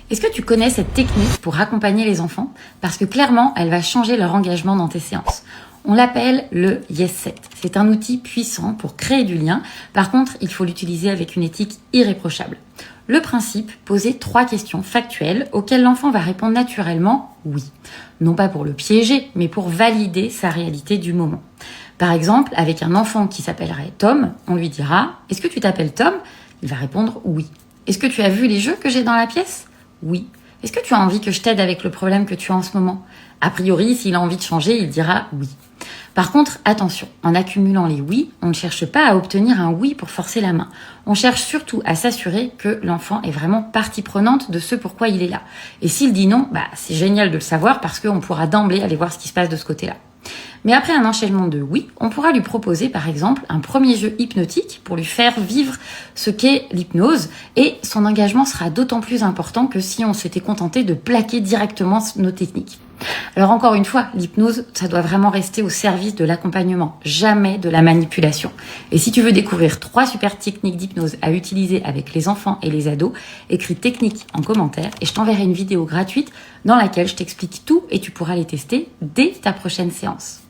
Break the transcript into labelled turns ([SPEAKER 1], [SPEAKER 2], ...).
[SPEAKER 1] Est-ce que tu connais cette technique pour accompagner les enfants? Parce que clairement, elle va changer leur engagement dans tes séances. On l'appelle le Yes Set. C'est un outil puissant pour créer du lien. Par contre, il faut l'utiliser avec une éthique irréprochable. Le principe, poser 3 questions factuelles auxquelles l'enfant va répondre naturellement oui. Non pas pour le piéger, mais pour valider sa réalité du moment. Par exemple, avec un enfant qui s'appellerait Tom, on lui dira « Est-ce que tu t'appelles Tom ?» Il va répondre « Oui ». « Est-ce que tu as vu les jeux que j'ai dans la pièce ?» Oui. « Est-ce que tu as envie que je t'aide avec le problème que tu as en ce moment ?» A priori, s'il a envie de changer, il dira « Oui ». Par contre, attention, en accumulant les oui, on ne cherche pas à obtenir un oui pour forcer la main. On cherche surtout à s'assurer que l'enfant est vraiment partie prenante de ce pourquoi il est là. Et s'il dit non, c'est génial de le savoir parce qu'on pourra d'emblée aller voir ce qui se passe de ce côté-là. Mais après un enchaînement de oui, on pourra lui proposer par exemple un premier jeu hypnotique pour lui faire vivre ce qu'est l'hypnose et son engagement sera d'autant plus important que si on s'était contenté de plaquer directement nos techniques. Alors encore une fois, l'hypnose, ça doit vraiment rester au service de l'accompagnement, jamais de la manipulation. Et si tu veux découvrir 3 super techniques d'hypnose à utiliser avec les enfants et les ados, écris technique en commentaire et je t'enverrai une vidéo gratuite dans laquelle je t'explique tout et tu pourras les tester dès ta prochaine séance.